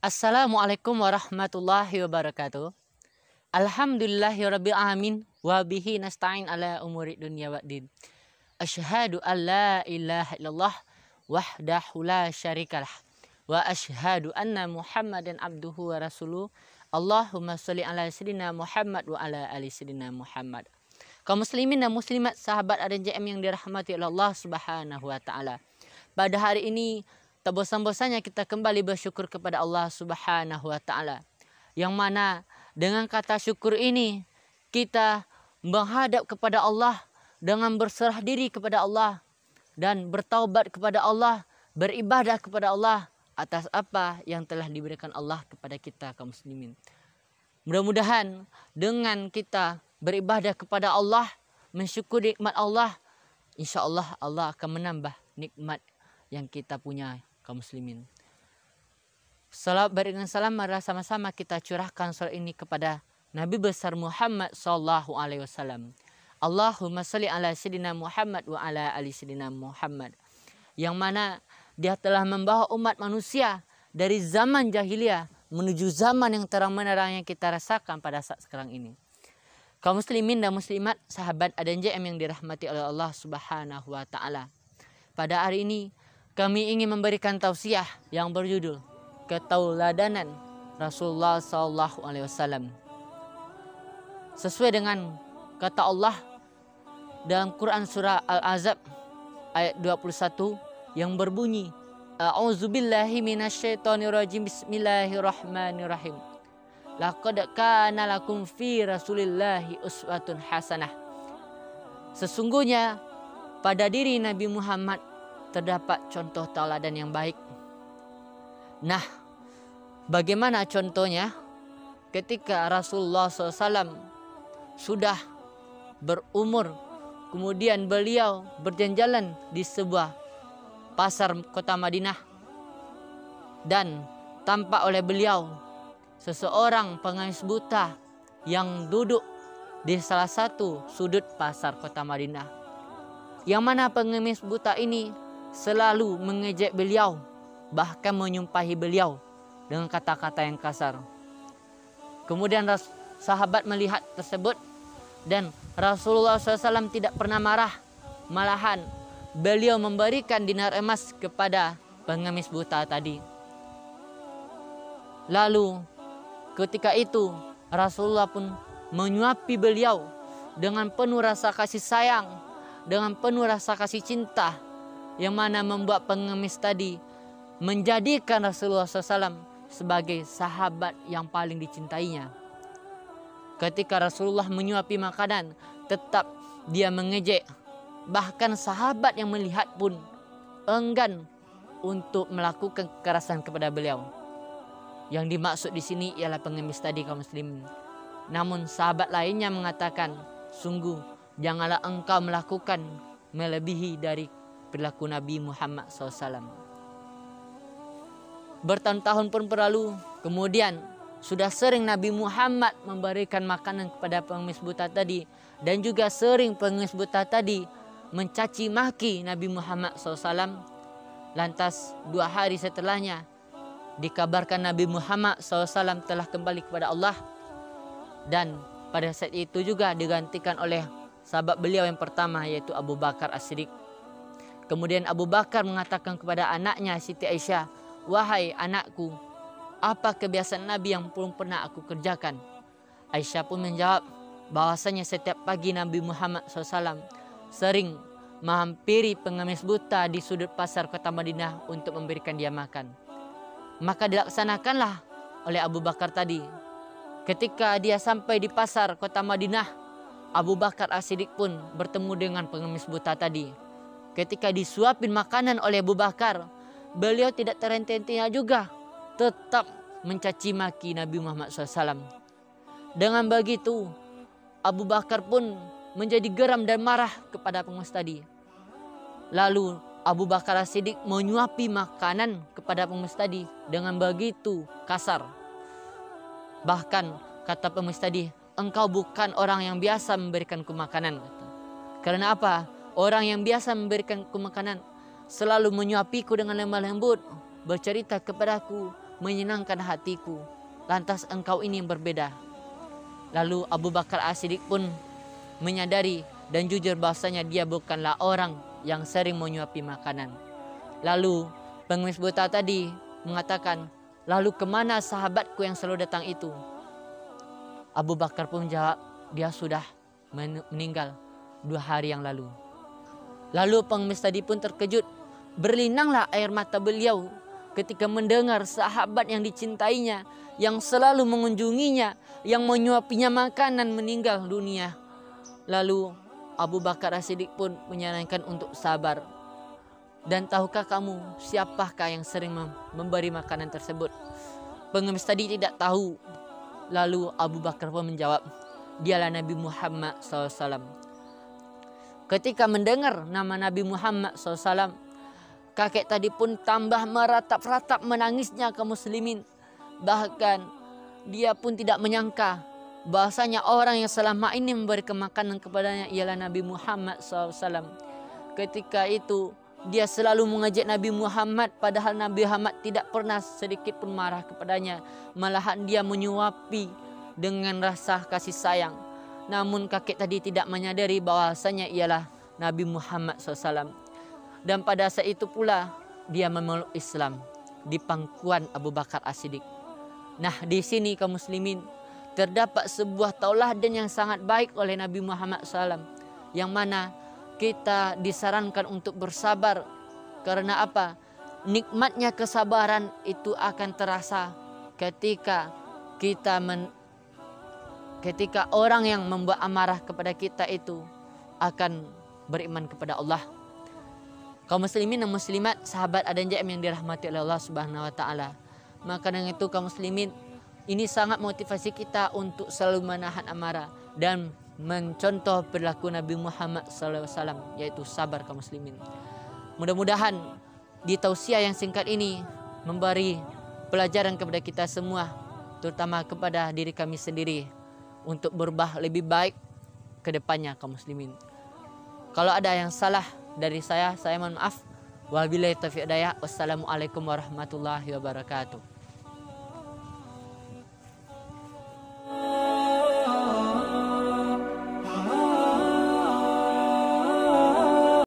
Assalamualaikum warahmatullahi wabarakatuh. Alhamdulillahirabbil alamin wa bihi nasta'in ala umuri dunya waddin. Asyhadu an la ilaha illallah wahdahu la syarikalah wa asyhadu anna Muhammadan abduhu wa rasuluh. Allahumma sholli ala sayyidina Muhammad wa ala ali sayyidina Muhammad. Kaum muslimin dan muslimat, sahabat RNJM yang dirahmati oleh Allah Subhanahu wa taala. Pada hari ini tak bosan-bosannya kita kembali bersyukur kepada Allah Subhanahu wa taala. Yang mana dengan kata syukur ini kita menghadap kepada Allah dengan berserah diri kepada Allah dan bertaubat kepada Allah, beribadah kepada Allah atas apa yang telah diberikan Allah kepada kita kaum muslimin. Mudah-mudahan dengan kita beribadah kepada Allah, mensyukuri nikmat Allah, insya Allah Allah akan menambah nikmat yang kita punya kaum muslimin. Salam berikan salam, mari sama-sama kita curahkan salat ini kepada Nabi besar Muhammad sallallahu alaihi wasallam. Allahumma sholli ala sayyidina Muhammad wa ala ali sayyidina Muhammad. Yang mana dia telah membawa umat manusia dari zaman jahiliyah menuju zaman yang terang menerang yang kita rasakan pada saat sekarang ini. Kaum muslimin dan muslimat, sahabat RNJM yang dirahmati oleh Allah Subhanahu wa taala. Pada hari ini kami ingin memberikan tausiah yang berjudul Ketauladanan Rasulullah sallallahu alaihi wasallam. Sesuai dengan kata Allah dalam Quran surah Al-Ahzab ayat 21 yang berbunyi, A'udzubillahi minasyaitonirrajim, bismillahirrahmanirrahim. Laqad kana lakum fi Rasulillahi uswatun hasanah. Sesungguhnya pada diri Nabi Muhammad terdapat contoh tauladan yang baik. Nah, bagaimana contohnya? Ketika Rasulullah SAW sudah berumur, kemudian beliau berjalan di sebuah pasar kota Madinah, dan tampak oleh beliau seseorang pengemis buta yang duduk di salah satu sudut pasar kota Madinah. Yang mana pengemis buta ini selalu mengejek beliau, bahkan menyumpahi beliau dengan kata-kata yang kasar. Kemudian sahabat melihat tersebut dan Rasulullah SAW tidak pernah marah. Malahan beliau memberikan dinar emas kepada pengemis buta tadi. Lalu ketika itu Rasulullah pun menyuapi beliau dengan penuh rasa kasih sayang, dengan penuh rasa kasih cinta, yang mana membuat pengemis tadi menjadikan Rasulullah SAW sebagai sahabat yang paling dicintainya. Ketika Rasulullah menyuapi makanan, tetap dia mengejek. Bahkan sahabat yang melihat pun enggan untuk melakukan kekerasan kepada beliau. Yang dimaksud di sini ialah pengemis tadi kaum muslimin. Namun sahabat lainnya mengatakan, sungguh janganlah engkau melakukan melebihi dari perilaku Nabi Muhammad SAW. Bertahun-tahun pun berlalu, kemudian sudah sering Nabi Muhammad memberikan makanan kepada pengemis buta tadi, dan juga sering pengemis buta tadi mencaci maki Nabi Muhammad SAW. Lantas 2 hari setelahnya dikabarkan Nabi Muhammad SAW telah kembali kepada Allah, dan pada saat itu juga digantikan oleh sahabat beliau yang pertama, yaitu Abu Bakar As-Siddiq. Kemudian Abu Bakar mengatakan kepada anaknya Siti Aisyah, wahai anakku, apa kebiasaan Nabi yang belum pernah aku kerjakan? Aisyah pun menjawab bahwasanya setiap pagi Nabi Muhammad SAW sering menghampiri pengemis buta di sudut pasar kota Madinah untuk memberikan dia makan. Maka dilaksanakanlah oleh Abu Bakar tadi. Ketika dia sampai di pasar kota Madinah, Abu Bakar As-Siddiq pun bertemu dengan pengemis buta tadi. Ketika disuapin makanan oleh Abu Bakar, beliau tidak terhenti-hentinya juga, tetap mencaci maki Nabi Muhammad SAW. Dengan begitu, Abu Bakar pun menjadi geram dan marah kepada pengemis tadi. Lalu Abu Bakar As-Siddiq menyuapi makanan kepada pengemis tadi dengan begitu kasar. Bahkan kata pengemis tadi, engkau bukan orang yang biasa memberikanku makanan. Karena apa? Orang yang biasa memberikanku makanan selalu menyuapiku dengan lemah lembut, bercerita kepadaku menyenangkan hatiku. Lantas engkau ini yang berbeda. Lalu Abu Bakar As-Siddiq pun menyadari dan jujur bahwasanya dia bukanlah orang yang sering menyuapi makanan. Lalu pengemis buta tadi mengatakan, lalu kemana sahabatku yang selalu datang itu? Abu Bakar pun menjawab, dia sudah meninggal 2 hari yang lalu. Lalu pengemis tadi pun terkejut. Berlinanglah air mata beliau ketika mendengar sahabat yang dicintainya, yang selalu mengunjunginya, yang menyuapinya makanan meninggal dunia. Lalu Abu Bakar As-Siddiq pun menyarankan untuk sabar. Dan tahukah kamu siapakah yang sering memberi makanan tersebut? Pengemis tadi tidak tahu. Lalu Abu Bakar pun menjawab, dialah Nabi Muhammad SAW. Ketika mendengar nama Nabi Muhammad SAW, kakek tadi pun tambah meratap-ratap menangisnya kaum muslimin. Bahkan dia pun tidak menyangka bahwasanya orang yang selama ini memberi makanan kepadanya ialah Nabi Muhammad SAW. Ketika itu dia selalu mengejek Nabi Muhammad, padahal Nabi Muhammad tidak pernah sedikit pun marah kepadanya. Malahan dia menyuapi dengan rasa kasih sayang. Namun kakek tadi tidak menyadari bahwasanya ialah Nabi Muhammad SAW. Dan pada saat itu pula dia memeluk Islam di pangkuan Abu Bakar As-Siddiq. Nah, di sini kaum muslimin terdapat sebuah tauladan yang sangat baik oleh Nabi Muhammad SAW, yang mana kita disarankan untuk bersabar. Karena apa? Nikmatnya kesabaran itu akan terasa ketika ketika orang yang membuat amarah kepada kita itu akan beriman kepada Allah. Kaum muslimin dan muslimat, sahabat Adan JM yang dirahmati oleh Allah Subhanahu wa taala. Maka dengan itu kaum muslimin, ini sangat motivasi kita untuk selalu menahan amarah dan mencontoh perilaku Nabi Muhammad SAW, yaitu sabar kaum muslimin. Mudah-mudahan di tausiah yang singkat ini memberi pelajaran kepada kita semua, terutama kepada diri kami sendiri, untuk berubah lebih baik ke depannya kaum muslimin. Kalau ada yang salah dari saya mohon maaf. Wabillahi taufiq hidayah. Wassalamualaikum warahmatullahi wabarakatuh.